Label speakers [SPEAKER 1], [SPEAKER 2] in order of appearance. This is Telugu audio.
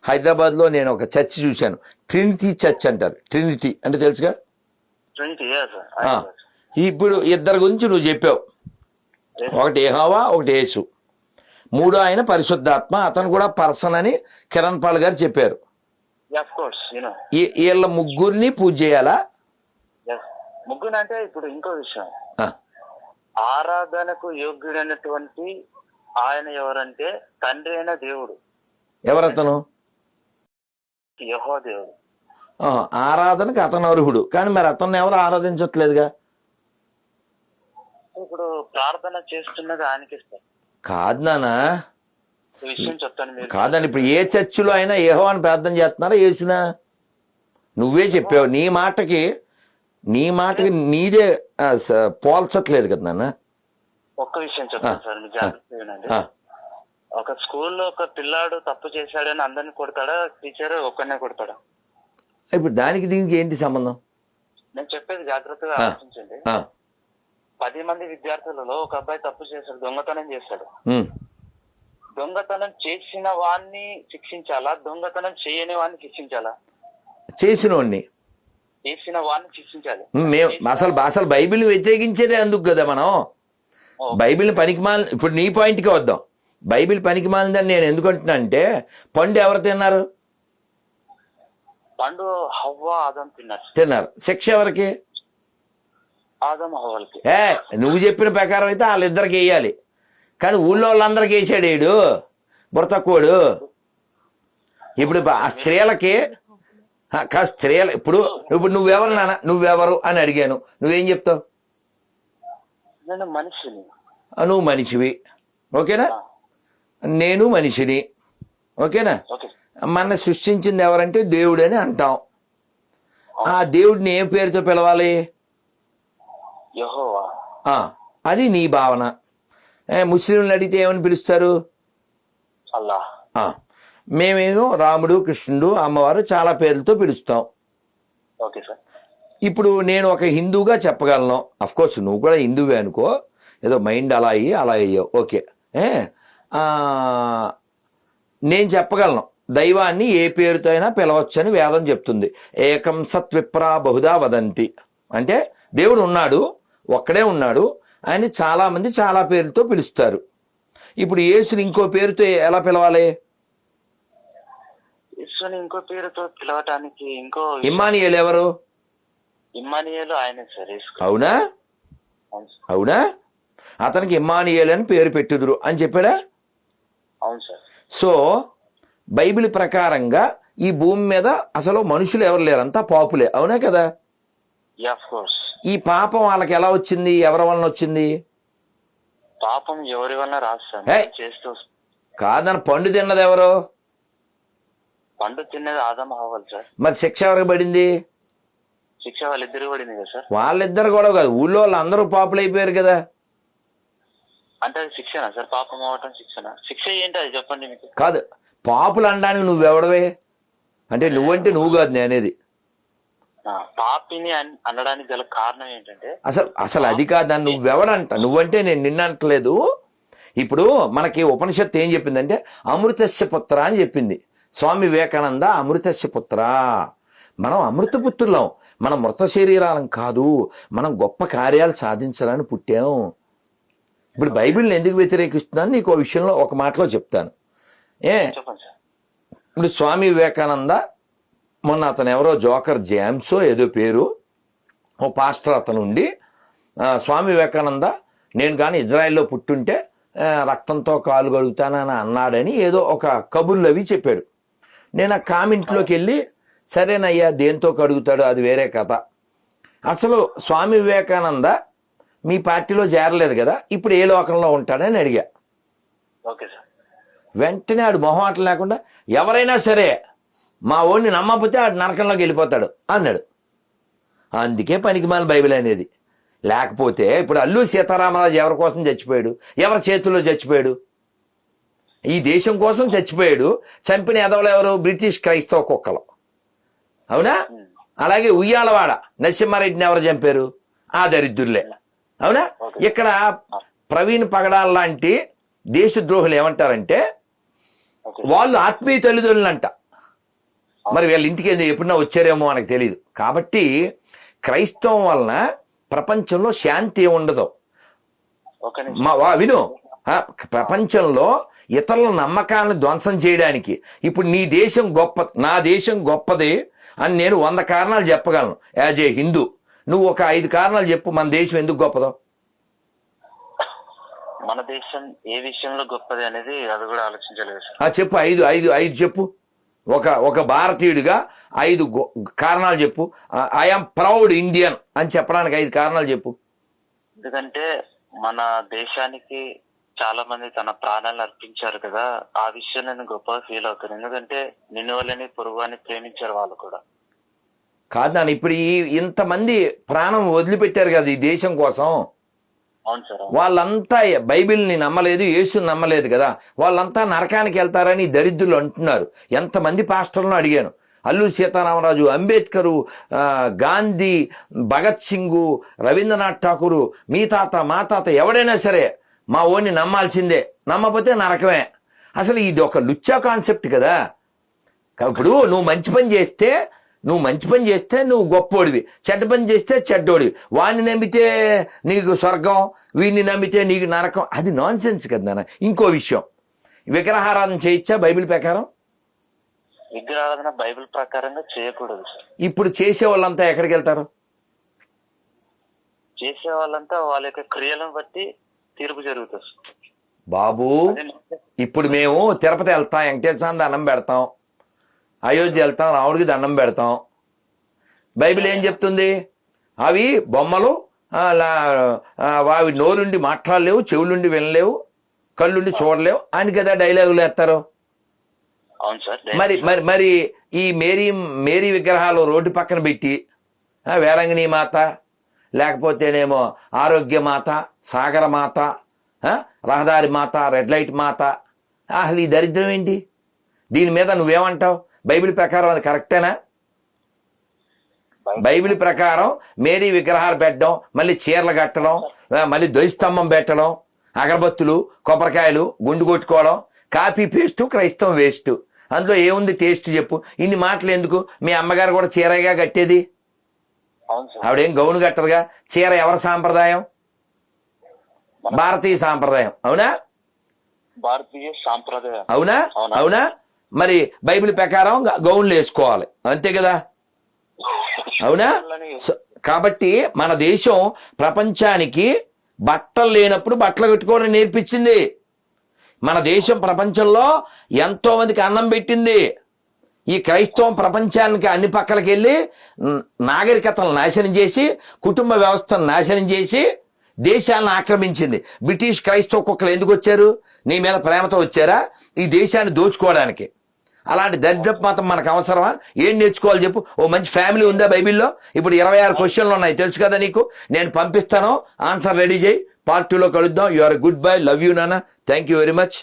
[SPEAKER 1] హైదరాబాద్లో నేను ఒక చర్చ్ చూశాను, ట్రినిటీ చర్చ్ అంటారు. ట్రినిటీ అంటే తెలుసుగా. ఇప్పుడు ఇద్దరు గురించి నువ్వు చెప్పావు, ఒకటి యెహోవా, ఒకటి యేసు. మూడో ఆయన పరిశుద్ధాత్మ, అతను కూడా పర్సన్ అని కిరణ్ పాల్ గారు చెప్పారు. వీళ్ళ ముగ్గురిని పూజ చేయాలా?
[SPEAKER 2] ముగ్గురు అంటే ఇప్పుడు ఇంకో విషయం, ఆరాధనకు యోగ్యుడైనటువంటి ఆయన ఎవరంటే తండ్రి అయిన దేవుడు.
[SPEAKER 1] ఎవరతను?
[SPEAKER 2] యెహోవా దేవుడు.
[SPEAKER 1] ఆరాధనకు అతను అర్హుడు, కానీ మరి అతన్ని ఎవరు ఆరాధించట్లేదుగా.
[SPEAKER 2] ఇప్పుడు ప్రార్థన చేస్తున్నది ఆయనకి ఇస్తారు.
[SPEAKER 1] కాదు నాన్న,
[SPEAKER 2] విషయం చెప్తాను మీరు.
[SPEAKER 1] కాదని ఇప్పుడు ఏ చర్చిలో అయినా యెహోవాని ప్రార్థన చేస్తున్నారా యేసునా? నువ్వే చెప్పావు. నీ మాటకి నీదే పోల్చట్లేదు కదా నాన్న.
[SPEAKER 2] ఒక్క విషయం చెప్తాను సార్, మీరు జాగ్రత్తగా వినండి. ఒక స్కూల్లో ఒక పిల్లాడు తప్పు చేశాడని అందరిని కొడతాడా, టీచర్ ఒక్కనే కొడతాడా?
[SPEAKER 1] ఇప్పుడు దానికి దీనికి ఏంటి సంబంధం?
[SPEAKER 2] నేను చెప్పేది జాగ్రత్తగా ఆలోచించండి. 10 మంది విద్యార్థులలో ఒక అబ్బాయి తప్పు చేశాడు, దొంగతనం చేశాడు. దొంగతనం చేసిన వాడిని శిక్షించాలా, దొంగతనం చేయని వాడిని శిక్షించాలా?
[SPEAKER 1] చేసిన వాడిని
[SPEAKER 2] శిక్షించాలి.
[SPEAKER 1] అసలు బైబిల్ వ్యతిరేకించేదే అందుకు కదా మనం. బైబిల్ పనికిమాల, ఇప్పుడు నీ పాయింట్కి వద్దాం. బైబిల్ పనికిమాలిందని నేను ఎందుకంటున్నా అంటే, పండు ఎవరు తిన్నారు?
[SPEAKER 2] పండు హవ్వ ఆదం తిన్నారు.
[SPEAKER 1] శిక్ష ఎవరికి?
[SPEAKER 2] ఆదం హవ్వలకి.
[SPEAKER 1] నువ్వు చెప్పిన ప్రకారం అయితే వాళ్ళిద్దరికి వేయాలి, కానీ ఊళ్ళో వాళ్ళందరికి వేసాడు ఏడు బుర్రతక్కువడు. ఇప్పుడు ఆ స్త్రీలకి ఇప్పుడు నువ్వెవరు నాన్న, నువ్వెవరు అని అడిగాను, నువ్వేం చెప్తావు?
[SPEAKER 2] నేను మనిషిని.
[SPEAKER 1] నువ్వు మనిషివి, ఓకేనా? నేను మనిషిని, ఓకేనా? మన సృష్టించింది ఎవరంటే దేవుడు అని అంటాం. ఆ దేవుడిని ఏ పేరుతో పిలవాలి?
[SPEAKER 2] యెహోవా.
[SPEAKER 1] అది నీ భావన. ముస్లింలు అడిగితే ఏమని పిలుస్తారు?
[SPEAKER 2] అల్లాహ్.
[SPEAKER 1] మేమేమో రాముడు, కృష్ణుడు, అమ్మవారు చాలా పేర్లతో పిలుస్తాం. ఇప్పుడు నేను ఒక హిందూగా చెప్పగలను. అఫ్కోర్స్ నువ్వు కూడా హిందువే అనుకో, ఏదో మైండ్ అలా అయ్యావు, ఓకే. నేను చెప్పగలను దైవాన్ని ఏ పేరుతో అయినా పిలవచ్చు అని వేదం చెప్తుంది. ఏకం సత్విప్రా బహుదా వదంతి అంటే దేవుడు ఉన్నాడు, ఒక్కడే ఉన్నాడు, ఆయన చాలామంది చాలా పేరుతో పిలుస్తారు. ఇప్పుడు యేసుని ఇంకో పేరుతో ఎలా పిలవాలి?
[SPEAKER 2] ఇంకో పేరుతో పిలవటానికి
[SPEAKER 1] ఇమ్మానియేలు ఎవరు?
[SPEAKER 2] ఇమ్మానియేలు ఆయనే సార్.
[SPEAKER 1] అవునా? అతనికి ఇమ్మానియేలు అని పేరు పెట్టుదురు అని చెప్పాడా?
[SPEAKER 2] అవును సార్.
[SPEAKER 1] సో బైబిల్ ప్రకారంగా ఈ భూమి మీద అసలు మనుషులు ఎవరు లేరు, అంతా పాపులే, అవునా కదా? ఈ పాపం వాళ్ళకి ఎలా వచ్చింది, ఎవరి వలన వచ్చింది?
[SPEAKER 2] పాపం ఎవరి వలన రాస్తాను
[SPEAKER 1] కాదని పండు తిన్నది ఎవరు?
[SPEAKER 2] పండు తిన్నది ఆదం హవ్వలు సార్.
[SPEAKER 1] మరి శిక్ష ఎవరికి పడింది?
[SPEAKER 2] శిక్ష వాళ్ళిద్దరు పడింది కదా సార్.
[SPEAKER 1] వాళ్ళిద్దరు కూడా కాదు, ఊళ్ళో వాళ్ళందరూ పాపులు అయిపోయారు కదా.
[SPEAKER 2] అంటే అది శిక్షనా సార్? పాపం అవటం శిక్షణ? శిక్ష ఏంటి అది చెప్పండి మీకు.
[SPEAKER 1] కాదు, పాపులు అనడానికి నువ్వెవడవే? అంటే నువ్వంటే నువ్వు కాదు నేనేది.
[SPEAKER 2] పాపిని అనడానికి గల కారణం ఏంటంటే
[SPEAKER 1] అసలు అది కాదని నువ్వెవడంట. నువ్వంటే నేను నిన్నంటలేదు. ఇప్పుడు మనకి ఉపనిషత్తు ఏం చెప్పిందంటే అమృతస్య పుత్ర అని చెప్పింది. స్వామి వివేకానంద అమృతస్య పుత్ర. మనం అమృతపుత్రులం, మనం మృత శరీరాలం కాదు, మనం గొప్ప కార్యాలు సాధించాలని పుట్టాం. ఇప్పుడు బైబిల్ని ఎందుకు వ్యతిరేకిస్తున్నాను నీకు విషయంలో ఒక మాటలో చెప్తాను. ఇప్పుడు స్వామి వివేకానంద మొన్న అతను ఎవరో జోకర్ జేమ్సో ఏదో పేరు, ఓ పాస్టర్ అతను ఉండి స్వామి వివేకానంద నేను కానీ ఇజ్రాయెల్లో పుట్టుంటే రక్తంతో కాలు కడుగుతానని అన్నాడని ఏదో ఒక కబుర్లు అవి చెప్పాడు. నేను ఆ కామెంట్లోకి వెళ్ళి సరేనయ్యా దేంతో కడుగుతాడు అది వేరే కథ, అసలు స్వామి వివేకానంద మీ పార్టీలో చేరలేదు కదా, ఇప్పుడు ఏ లోకంలో ఉంటాడని అడిగా. వెంటనే ఆడు మొహమాటం లేకుండా ఎవరైనా సరే మా ఓడిని నమ్మకపోతే ఆడు నరకంలోకి వెళ్ళిపోతాడు అన్నాడు. అందుకే పనికిమాల బైబిల్ అనేది. లేకపోతే ఇప్పుడు అల్లూరి సీతారామరాజు ఎవరి కోసం చచ్చిపోయాడు, ఎవరి చేతుల్లో చచ్చిపోయాడు? ఈ దేశం కోసం చచ్చిపోయాడు. చంపిన ఎదవలు ఎవరు? బ్రిటిష్ క్రైస్తవ కుక్కలు, అవునా? అలాగే ఉయ్యాలవాడ నరసింహారెడ్డిని ఎవరు చంపారు? ఆ దరిద్రులే, అవునా? ఇక్కడ ప్రవీణ్ పగడాల్ లాంటి దేశద్రోహులు ఏమంటారంటే వాళ్ళు ఆత్మీయ తల్లిదండ్రులంట. మరి వీళ్ళ ఇంటికి ఎప్పుడన్నా వచ్చారేమో మనకు తెలియదు. కాబట్టి క్రైస్తవం వలన ప్రపంచంలో శాంతి ఉండదు.
[SPEAKER 2] ఒక నిమిషం.
[SPEAKER 1] విను, ప్రపంచంలో ఇతరుల నమ్మకాలను ధ్వంసం చేయడానికి ఇప్పుడు నీ దేశం గొప్ప, నా దేశం గొప్పది అని నేను 100 కారణాలు చెప్పగలను యాజ్ ఏ హిందూ. నువ్వు ఒక 5 కారణాలు చెప్పు మన దేశం ఎందుకు గొప్పదో.
[SPEAKER 2] మన దేశం ఏ విషయంలో గొప్పది అనేది అది కూడా ఆలోచించలేదు సార్.
[SPEAKER 1] చెప్పు, ఐదు చెప్పు. ఒక భారతీయుడిగా 5 కారణాలు చెప్పు. ఐఎమ్ ప్రౌడ్ ఇండియన్ అని చెప్పడానికి 5 కారణాలు చెప్పు.
[SPEAKER 2] ఎందుకంటే మన దేశానికి చాలా మంది తన ప్రాణాలు అర్పించారు కదా, ఆ విషయం నేను గొప్పగా ఫీల్ అవుతాను. ఎందుకంటే నిన్నువలని పొరుగుని ప్రేమించారు వాళ్ళు కూడా.
[SPEAKER 1] కాదు నాన్న, ఇప్పుడు ఇంతమంది ప్రాణం వదిలిపెట్టారు కదా ఈ దేశం కోసం.
[SPEAKER 2] అవును సార్.
[SPEAKER 1] వాళ్ళంతా బైబిల్ని నమ్మలేదు, యేసుని నమ్మలేదు కదా, వాళ్ళంతా నరకానికి వెళ్తారని దరిద్రులు అంటున్నారు. ఎంతమంది పాస్టర్లను అడిగాను. అల్లూరి సీతారామరాజు, అంబేద్కరు, గాంధీ, భగత్ సింగు, రవీంద్రనాథ్ ఠాకూరు, మీ తాత మా తాత ఎవడైనా సరే మా ఓన్ని నమ్మాల్సిందే, నమ్మకపోతే నరకమే. అసలు ఇది ఒక లుచ్చా కాన్సెప్ట్ కదా. ఇప్పుడు నువ్వు మంచి పని చేస్తే నువ్వు గొప్పోడివి, చెడ్డ పని చేస్తే చెడ్డోడివి. వాడిని నమ్మితే నీకు స్వర్గం, వీడిని నమ్మితే నీకు నరకం. అది నాన్ సెన్స్ కదా నాన్న. ఇంకో విషయం, విగ్రహారాధన చేయొచ్చా బైబిల్ ప్రకారం?
[SPEAKER 2] విగ్రహారాధన బైబిల్ ప్రకారంగా చేయకూడదు సార్.
[SPEAKER 1] ఇప్పుడు చేసే వాళ్ళంతా ఎక్కడికి వెళ్తారు?
[SPEAKER 2] చేసే వాళ్ళంతా వాళ్ళ యొక్క క్రియలను బట్టి తీర్పు జరుగుతుంది
[SPEAKER 1] బాబు. ఇప్పుడు మేము తిరుపతి వెళ్తాం, వెంకటేశ్వర దండం పెడతాం, అయోధ్య వెళ్తాం, రాముడికి దండం పెడతాం. బైబిల్ ఏం చెప్తుంది? అవి బొమ్మలు, అవి నోరుండి మాట్లాడలేవు, చెవులుండి వినలేవు, కళ్ళుండి చూడలేవు అని కదా డైలాగులు వేస్తారు. మరి మరి మరి ఈ మేరీ విగ్రహాలు రోడ్డు పక్కన పెట్టి వేలంగిని మాత, లేకపోతేనేమో ఆరోగ్య మాత, సాగర మాత, రహదారి మాత, రెడ్ లైట్ మాత, అసలు ఈ దరిద్రం ఏంటి? దీని మీద నువ్వేమంటావు? బైబిల్ ప్రకారం అది కరెక్టేనా? బైబిల్ ప్రకారం మేరీ విగ్రహాలు పెట్టడం, మళ్ళీ చీరలు కట్టడం, మళ్ళీ ధ్వజస్తంభం పెట్టడం, అగరబత్తులు, కొబ్బరికాయలు, గుండు కొట్టుకోవడం, కాపీ పేస్టు, క్రైస్తవం వేస్ట్. అందులో ఏముంది టేస్ట్ చెప్పు? ఇన్ని మాటలు ఎందుకు? మీ అమ్మగారు కూడా చీరగా కట్టేది, ఆవిడేం గౌను కట్టరుగా. చీర ఎవరి సాంప్రదాయం? భారతీయ సాంప్రదాయం. అవునా?
[SPEAKER 2] భారతీయ సాంప్రదాయం.
[SPEAKER 1] అవునా? అవునా? మరి బైబిల్ ప్రకారం గౌన్లు వేసుకోవాలి, అంతే కదా? అవునా? కాబట్టి మన దేశం ప్రపంచానికి బట్టలు లేనప్పుడు బట్టలు కట్టుకోవడం నేర్పించింది. మన దేశం ప్రపంచంలో ఎంతో మందికి అన్నం పెట్టింది. ఈ క్రైస్తవం ప్రపంచానికి అన్ని పక్కలకి వెళ్ళి నాగరికతను నాశనం చేసి, కుటుంబ వ్యవస్థను నాశనం చేసి దేశాలను ఆక్రమించింది. బ్రిటిష్ క్రైస్తవ కుక్కలు ఎందుకు వచ్చారు? నీ మీద ప్రేమతో వచ్చారా? ఈ దేశాన్ని దోచుకోవడానికి. అలాంటి దరిద్రపు మతం మనకు అవసరమా? ఏం నేర్చుకోవాలి చెప్పు? ఓ మంచి ఫ్యామిలీ ఉందా బైబిల్లో? ఇప్పుడు 26 క్వశ్చన్లు ఉన్నాయి, తెలుసు కదా నీకు. నేను పంపిస్తాను, ఆన్సర్ రెడీ చేయి. పార్ట్ 2లో కలుద్దాం. You are goodbye, love you నాన్న, థ్యాంక్ యూ వెరీ మచ్.